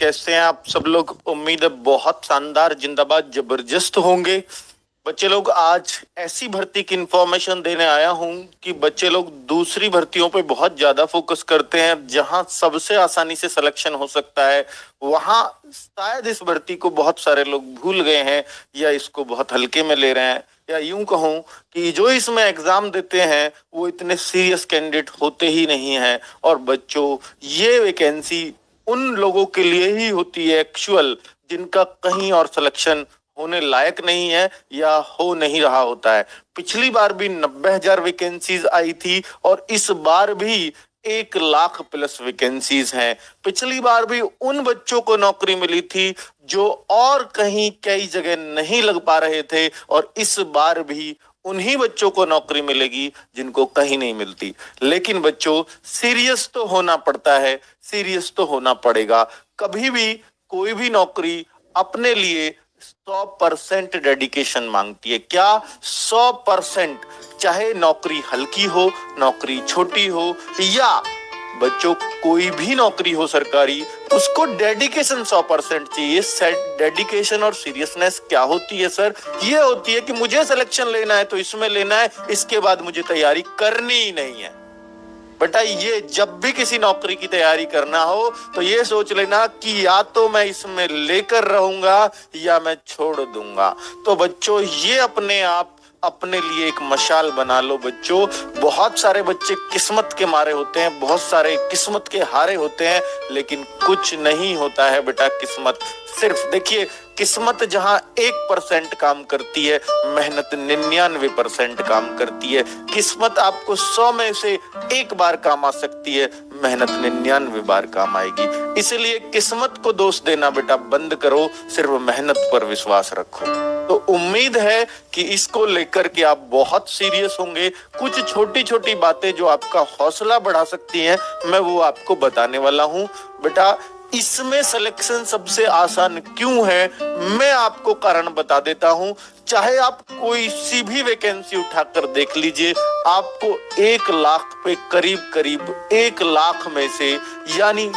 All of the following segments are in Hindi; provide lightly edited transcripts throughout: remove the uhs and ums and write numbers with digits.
कैसे हैं आप सब लोग? उम्मीद है बहुत शानदार, जिंदाबाद, जबरदस्त होंगे। बच्चे लोग, आज ऐसी भर्ती की इंफॉर्मेशन देने आया हूं कि बच्चे लोग दूसरी भर्तियों पे बहुत ज्यादा फोकस करते हैं। जहां सबसे आसानी से सिलेक्शन हो सकता है, वहां शायद इस भर्ती को बहुत सारे लोग भूल गए हैं या इसको बहुत हल्के में ले रहे हैं, या यूं कहूं कि जो इसमें एग्जाम देते हैं वो इतने सीरियस कैंडिडेट होते ही नहीं हैं। और बच्चों, ये वैकेंसी उन लोगों के लिए ही होती है एक्चुअल, जिनका कहीं और सिलेक्शन होने लायक नहीं है या हो नहीं रहा होता है। पिछली बार भी 90,000 वैकेंसीज आई थी और इस बार भी 1 लाख प्लस वैकेंसीज हैं। पिछली बार भी उन बच्चों को नौकरी मिली थी जो और कहीं कई जगह नहीं लग पा रहे थे, और इस बार भी उन्हीं बच्चों को नौकरी मिलेगी जिनको कहीं नहीं मिलती। लेकिन बच्चों, सीरियस तो होना पड़ता है, सीरियस तो होना पड़ेगा। कभी भी कोई भी नौकरी अपने लिए 100% डेडिकेशन मांगती है। क्या? 100%। चाहे नौकरी हल्की हो, नौकरी छोटी हो, या बच्चों कोई भी नौकरी हो सरकारी, उसको डेडिकेशन 100% चाहिए। डेडिकेशन और सीरियसनेस क्या होती है सर? ये होती है कि मुझे सिलेक्शन लेना है तो इसमें लेना है, इसके बाद मुझे तैयारी करनी ही नहीं है। बेटा, ये जब भी किसी नौकरी की तैयारी करना हो तो ये सोच लेना कि या तो मैं इसमें लेकर रहूंगा या मैं छोड़ दूंगा। तो बच्चों, ये अपने आप अपने लिए एक मशाल बना लो। बच्चों, बहुत सारे बच्चे किस्मत के मारे होते हैं, बहुत सारे किस्मत के हारे होते हैं, लेकिन कुछ नहीं होता है बेटा किस्मत। सिर्फ देखिए, किस्मत जहां 1% काम करती है, मेहनत 99% काम करती है। किस्मत आपको 100 में से 1 बार काम आ सकती है, मेहनत 99 बार काम आएगी। इसलिए किस्मत को दोष देना बेटा बंद करो, सिर्फ मेहनत पर विश्वास रखो। तो उम्मीद है कि इसको लेकर के आप बहुत सीरियस होंगे। कुछ छोटी छोटी बातें जो आपका हौसला बढ़ा सकती हैं, मैं वो आपको बताने वाला हूं। बेटा, इसमें सिलेक्शन सबसे आसान क्यों है, मैं आपको कारण बता देता हूं। चाहे आप कोई सी भी वैकेंसी उठाकर देख लीजिए, आपको 1 लाख पे करीब करीब 1 लाख में से, यानी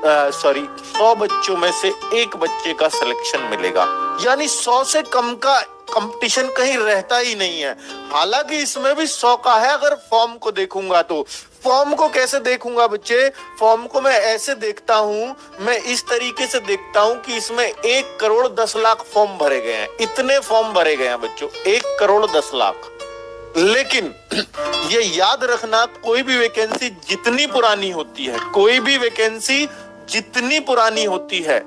100 बच्चों में से 1 बच्चे का सिलेक्शन मिलेगा। यानी 100 से कम का कंपटीशन कहीं रहता ही नहीं है। हालांकि इसमें भी 100 का है। अगर फॉर्म को देखूंगा तो फॉर्म को कैसे देखूंगा बच्चे? फॉर्म को मैं ऐसे देखता हूं, मैं इस तरीके से देखता हूं कि इसमें 1 करोड़ 10 लाख फॉर्म भरे गए हैं। इतने फॉर्म भरे गए हैं बच्चों, 1 करोड़ 10 लाख। लेकिन ये याद रखना, कोई भी वैकेंसी जितनी पुरानी होती है, कोई भी वैकेंसी जितनी पुरानी होती है,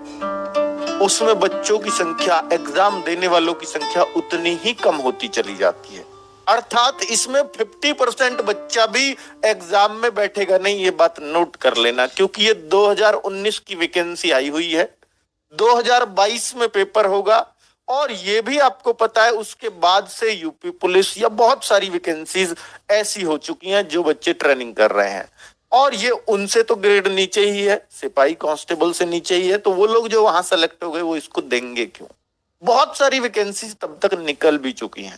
उसमें बच्चों की संख्या, एग्जाम देने वालों की संख्या उतनी ही कम होती चली जाती है। अर्थात इसमें 50% बच्चा भी एग्जाम में बैठेगा नहीं। ये बात नोट कर लेना, क्योंकि ये 2019 की वैकेंसी आई हुई है, 2022 में पेपर होगा। और ये भी आपको पता है, उसके बाद से यूपी पुलिस या बहुत सारी वैकेंसीज ऐसी हो चुकी हैं जो बच्चे ट्रेनिंग कर रहे हैं, और ये उनसे तो ग्रेड नीचे ही है, सिपाही कांस्टेबल से नीचे ही है। तो वो लोग जो वहां सेलेक्ट हो गए, वो इसको देंगे क्यों? बहुत सारी वैकेंसीज तब तक निकल भी चुकी हैं,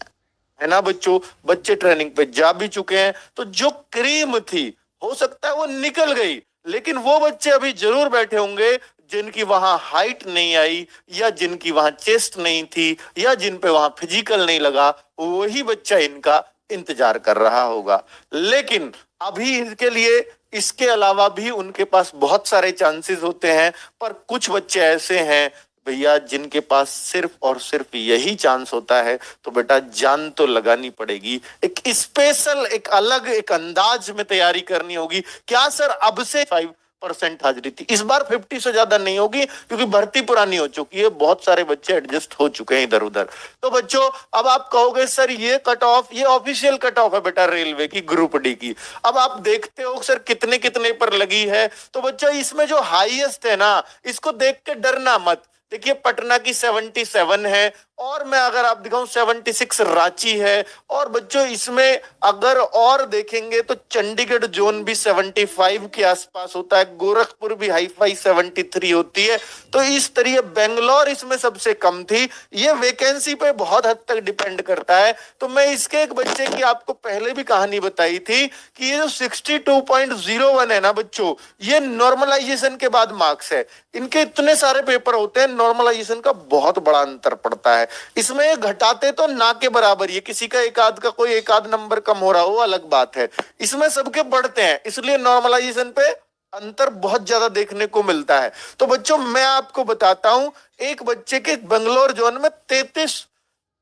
है ना बच्चों? बच्चे ट्रेनिंग पे जा भी चुके हैं। तो जो क्रीम थी, हो सकता है वो निकल गई, लेकिन वो बच्चे अभी जरूर बैठे होंगे जिनकी वहां हाइट नहीं आई, या जिनकी वहां चेस्ट नहीं थी, या जिन पे वहां फिजिकल नहीं लगा। वही बच्चा इनका इंतजार कर रहा होगा। लेकिन अभी इनके लिए इसके अलावा भी उनके पास बहुत सारे चांसेस होते हैं। पर कुछ बच्चे ऐसे हैं भैया, जिनके पास सिर्फ और सिर्फ यही चांस होता है। तो बेटा, जान तो लगानी पड़ेगी, एक स्पेशल, एक अलग, एक अंदाज में तैयारी करनी होगी। क्या सर, अब से 5% हाजिरी थी, इस बार 50 से ज्यादा नहीं होगी, क्योंकि भर्ती पुरानी हो चुकी है, बहुत सारे बच्चे एडजस्ट हो चुके हैं इधर उधर। तो बच्चों, अब आप कहोगे सर ये कट ऑफ, ये ऑफिशियल कट ऑफ है बेटा रेलवे की, ग्रुप डी की। अब आप देखते हो सर कितने कितने पर लगी है। तो बच्चों, इसमें जो हाईएस्ट है ना, इसको देख के डरना मत। देखिए, पटना की 77 है और मैं अगर आप दिखाऊं 76 रांची है। और बच्चों इसमें अगर और देखेंगे तो चंडीगढ़ जोन भी 75 के आसपास होता है, गोरखपुर भी हाई फाई 73 होती है। तो इस तरीके बेंगलोर इसमें सबसे कम थी। ये वैकेंसी पे बहुत हद तक डिपेंड करता है। तो मैं इसके एक बच्चे की आपको पहले भी कहानी बताई थी कि ये जो 62.01 है ना बच्चों, ये नॉर्मलाइजेशन के बाद मार्क्स है। इनके इतने सारे पेपर होते हैं, नॉर्मलाइजेशन का बहुत बड़ा अंतर पड़ता है। इसमें घटाते तो ना के बराबर, ये किसी का एक आध का कोई एक आध नंबर कम हो रहा हो अलग बात है, इसमें सबके बढ़ते हैं, इसलिए नॉर्मलाइजेशन पे अंतर बहुत ज्यादा देखने को मिलता है। तो बच्चों मैं आपको बताता हूं, एक बच्चे के बेंगलोर जोन में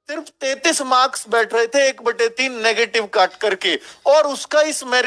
33 मार्क्स बैठ रहे थे 1/3 नेगेटिव काट करके, और उसका इस मेरिट